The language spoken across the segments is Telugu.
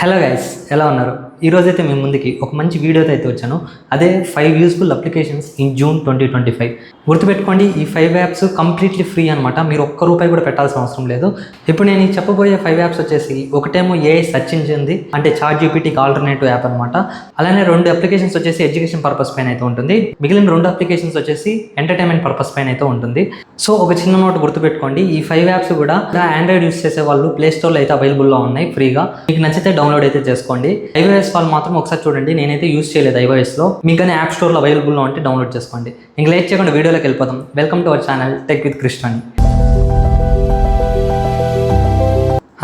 హలో గైస్, ఎలా ఉన్నారు? ఈరోజైతే మేము ముందుకి ఒక మంచి వీడియోతో అయితే వచ్చాను. అదే 5 యూస్ఫుల్ అప్లికేషన్స్ ఇన్ జూన్ 2025. గుర్తుపెట్టుకోండి, ఈ 5 యాప్స్ కంప్లీట్లీ ఫ్రీ అనమాట. మీరు ఒక్క రూపాయి కూడా పెట్టాల్సిన అవసరం లేదు. ఇప్పుడు నేను చెప్పబోయే 5 యాప్స్ వచ్చేసి, ఒకటేమో ఏఐ సెర్చ్ ఇంజిన్ది, అంటే చాట్ జీపీటీకి ఆల్టర్నేటివ్ యాప్ అనమాట. అలానే 2 అప్లికేషన్స్ వచ్చేసి ఎడ్యుకేషన్ పర్పస్ పైన అయితే ఉంటుంది. మిగిలిన 2 అప్లికేషన్స్ వచ్చేసి ఎంటర్టైన్మెంట్ పర్పస్ పైన అయితే ఉంటుంది. సో ఒక చిన్న నోట్ గుర్తుపెట్టుకోండి, ఈ 5 యాప్స్ కూడా ఆండ్రాయిడ్ యూస్ చేసే వాళ్ళు ప్లే స్టోర్లో అయితే అవైలబుల్లో ఉన్నాయి ఫ్రీగా. మీకు నచ్చితే డౌన్లోడ్ అయితే చేసుకోండి. iOS వాళ్ళు మాత్రం ఒకసారి చూడండి, నేనైతే యూస్ చేయలేదు iOSలో. మీకు కానీ యాప్ స్టోర్లో అవైలబుల్లో ఉంటే డౌన్లోడ్ చేసుకోండి. ఇంకా లేట్ చేయకుండా వీడియోలోకి వెళ్ళిపోతాం. Welcome to our channel tech with Krishna.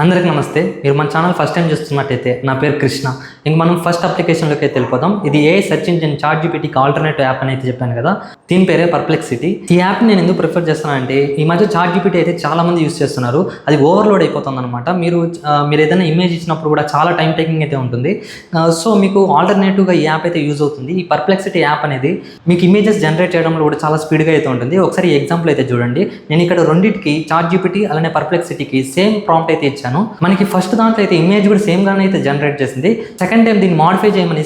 అందరికి నమస్తే. మీరు మన ఛానల్ ఫస్ట్ టైం చూస్తున్నట్టయితే నా పేరు కృష్ణ. ఇంక మనం ఫస్ట్ అప్లికేషన్లోకి అయితే వెళ్ళిపోతాం. ఇది ఏ సెర్చ్ ఇంజిన్ చాట్ జీపీటీకి ఆల్టర్నేటివ్ యాప్ అని అయితే చెప్పాను కదా, దీని పేరే పర్ప్లెక్సిటీ. ఈ యాప్ నేను ఎందుకు ప్రిఫర్ చేస్తానంటే, ఈ మధ్య చాట్ జీపీటీ అయితే చాలా మంది యూస్ చేస్తున్నారు. అది ఓవర్లోడ్ అయిపోతుంది అనమాట. మీరు ఏదైనా ఇమేజ్ ఇచ్చినప్పుడు కూడా చాలా టైం టేకింగ్ అయితే ఉంటుంది. సో మీకు ఆల్టర్నేటివ్గా ఈ యాప్ అయితే యూజ్ అవుతుంది. ఈ పర్ప్లెక్సిటీ యాప్ అనేది మీకు ఇమేజెస్ జనరేట్ చేయడంలో కూడా చాలా స్పీడ్గా అయితే ఉంటుంది. ఒకసారి ఎగ్జాంపుల్ అయితే చూడండి. నేను ఇక్కడ రెండింటికి, చాట్ జీపీటీ అలానే పర్ప్లెక్సిటీకి సేమ్ ప్రాంప్ట్ అయితే ఇచ్చాను. మనకి ఫస్ట్ దాంట్లో అయితే ఇమేజ్ కూడా సేమ్ గానే అయితే జనరేట్ చేసింది. సెకండ్ టైం దీన్ని మాడిఫై చేయమని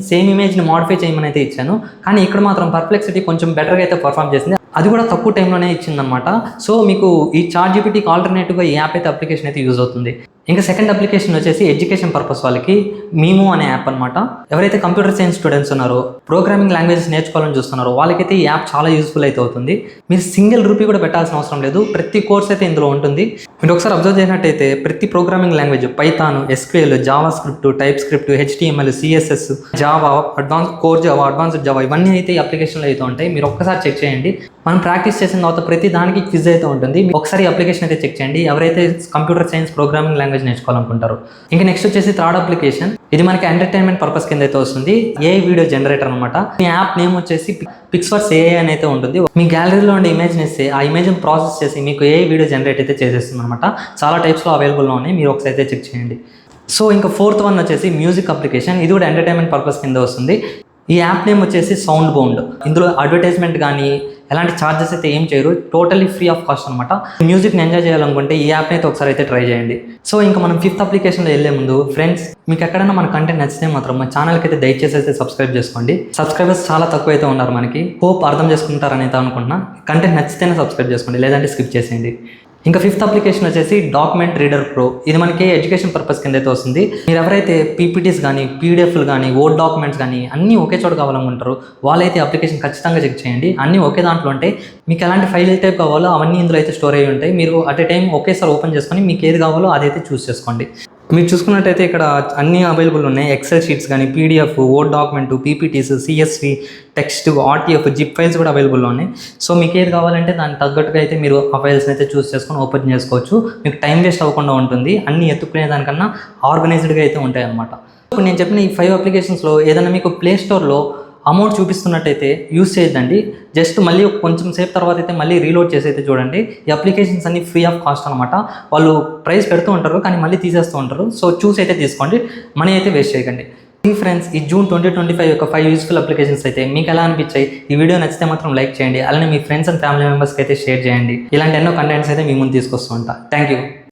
సేమ్ ఇమేజ్ని మాడిఫై చేయమని అయితే ఇచ్చాను. కానీ ఇక్కడ మాత్రం పర్ప్లెక్సిటీ కొంచెం బెటర్గా అయితే పర్ఫామ్ చేసింది. అది కూడా తక్కువ టైంలోనే ఇచ్చిందనమాట. సో మీకు ఈ చాట్ జీపీటీకి ఆల్టర్నేటివ్గా ఈ యాప్ అయితే అప్లికేషన్ అయితే యూజ్ అవుతుంది. ఇంకా సెకండ్ అప్లికేషన్ వచ్చేసి ఎడ్యుకేషన్ పర్పస్ వాళ్ళకి మీమో అనే యాప్ అనమాట. ఎవరైతే కంప్యూటర్ సైన్స్ స్టూడెంట్స్ ఉన్నారో, ప్రోగ్రామింగ్ లాంగ్వేజెస్ నేర్చుకోవాలని చూస్తున్నారో వాళ్ళకైతే ఈ యాప్ చాలా యూస్ఫుల్ అయితే అవుతుంది. మీరు సింగిల్ రూపీ కూడా పెట్టాల్సిన అవసరం లేదు. ప్రతి కోర్స్ అయితే ఇందులో ఉంటుంది. మీరు ఒకసారి అబ్జర్వ్ చేసినట్టయితే ప్రతి programming language, Python, SQL, Java script, type script, HTML, CSS, Java, advanced Java ఇవన్నీ అయితే ఈ అప్లికేషన్లో అయితే ఉంటాయి. మీరు ఒక్కసారి చెక్ చేయండి. మనం ప్రాక్టీస్ చేసిన తర్వాత ప్రతి దానికి క్విజ్ అయితే ఉంటుంది. ఒకసారి అప్లికేషన్ అయితే చెక్ చేయండి, ఎవరైతే కంప్యూటర్ సైన్స్ ప్రోగ్రామింగ్ లాంగ్వేజ్ నేర్చుకోవాలనుకుంటారు. ఇంకా నెక్స్ట్ వచ్చేసి థర్డ్ అప్లికేషన్. ఇది మనకి ఎంటర్టైన్మెంట్ పర్పస్ కింద అయితే వస్తుంది. ఏఐ వీడియో జనరేటర్ అనమాట. ఈ యాప్ నేమ్ వచ్చేసి పిక్స్వర్స్ AI అని అయితే ఉంటుంది. మీ గ్యాలరీలో ఉండే ఇమేజ్ని ఇస్తే ఆ ఇమేజ్ని ప్రాసెస్ చేసి మీకు ఏఐ వీడియో జనరేట్ అయితే చేసేస్తుంది అనమాట. చాలా టైప్స్లో అవైలబుల్లో ఉన్నాయి. మీరు ఒకసారి అయితే చెక్ చేయండి. సో ఇంకా ఫోర్త్ వన్ వచ్చేసి మ్యూజిక్ అప్లికేషన్. ఇది కూడా ఎంటర్టైన్మెంట్ పర్పస్ కింద వస్తుంది. ఈ యాప్ నేమ్ వచ్చేసి సౌండ్ బౌండ్. ఇందులో అడ్వర్టైజ్మెంట్ కానీ ఎలాంటి ఛార్జెస్ అయితే ఏం చేయరు. టోటలీ ఫ్రీ ఆఫ్ కాస్ట్ అనమాట. మ్యూజిక్ని ఎంజాయ్ చేయాలనుకుంటే ఈ యాప్ని అయితే ఒకసారి అయితే ట్రై చేయండి. సో ఇంకా మనం ఫిఫ్త్ అప్లికేషన్లో వెళ్ళే ముందు ఫ్రెండ్స్, మీకు ఎక్కడైనా మన కంటెంట్ నచ్చితే మాత్రం మా ఛానల్కి అయితే దయచేసి అయితే సబ్స్క్రైబ్ చేసుకోండి. సబ్స్క్రైబర్స్ చాలా తక్కువ అయితే ఉన్నారు మనకి. హోప్ అర్థం చేసుకుంటారని అయితే అనుకుంటున్నా. కంటెంట్ నచ్చితేనే సబ్స్క్రైబ్ చేసుకోండి, లేదంటే స్కిప్ చేసేయండి. ఇంకా ఫిఫ్త్ అప్లికేషన్ వచ్చేసి డాక్యుమెంట్ రీడర్ ప్రో. ఇది మనకి ఎడ్యుకేషన్ పర్పస్ కింద అయితే వస్తుంది. మీరు ఎవరైతే PPTs కానీ, PDFలు కానీ, వర్డ్ డాక్యుమెంట్స్ కానీ అన్నీ ఒకే చోట కావాలనుకుంటారో వాళ్ళైతే అప్లికేషన్ ఖచ్చితంగా చెక్ చేయండి. అన్నీ ఒకే దాంట్లో ఉంటాయి. మీకు ఎలాంటి ఫైల్ టైప్ కావాలో అవన్నీ ఇందులో అయితే స్టోర్ అయ్యి ఉంటాయి. మీరు అట్ ఏ టైం ఒకేసారి ఓపెన్ చేసుకొని మీకు ఏది కావాలో అదైతే చూస్ చేసుకోండి. మీరు చూసుకున్నట్టయితే ఇక్కడ అన్నీ అవైలబుల్ ఉన్నాయి. ఎక్సెల్ షీట్స్ కానీ, PDF, word document, PPTs, CSV, text, RTF, zip files కూడా అవైలబుల్లో ఉన్నాయి. సో మీకు ఏది కావాలంటే దానికి తగ్గట్టుగా అయితే మీరు ఆ ఫైల్స్ని అయితే చూస్ చేసుకొని ఓపెన్ చేసుకోవచ్చు. మీకు టైం వేస్ట్ అవ్వకుండా ఉంటుంది. అన్నీ ఎత్తుకునే దానికన్నా ఆర్గనైజ్డ్గా అయితే ఉంటాయి అన్నమాట. ఇప్పుడు నేను చెప్పిన ఈ 5 అప్లికేషన్స్లో ఏదైనా మీకు ప్లే స్టోర్లో అమౌంట్ చూపిస్తున్నట్టయితే యూస్ చేయొద్దండి. జస్ట్ మళ్ళీ కొంచెం సేపు తర్వాత అయితే మళ్ళీ రీలోడ్ చేసి అయితే చూడండి. ఈ అప్లికేషన్స్ అన్ని ఫ్రీ ఆఫ్ కాస్ట్ అనమాట. వాళ్ళు ప్రైస్ పెడుతూ ఉంటారు కానీ మళ్ళీ తీసేస్తూ ఉంటారు. సో చూసి అయితే తీసుకోండి, మనీ అయితే వేస్ట్ చేయకండి. ఫ్రెండ్స్, ఈ జూన్ 2025 యొక్క 5 యూస్ఫుల్ అప్లికేషన్స్ అయితే మీకు ఎలా అనిపించాయి? ఈ వీడియో నచ్చితే మాత్రం లైక్ చేయండి. అలానే మీ ఫ్రెండ్స్ అండ్ ఫ్యామిలీ మెంబర్స్కి అయితే షేర్ చేయండి. ఇలాంటి ఎన్నో కంటెంట్స్ అయితే మీ ముందు తీసుకొస్తూ ఉంటా. Thank you.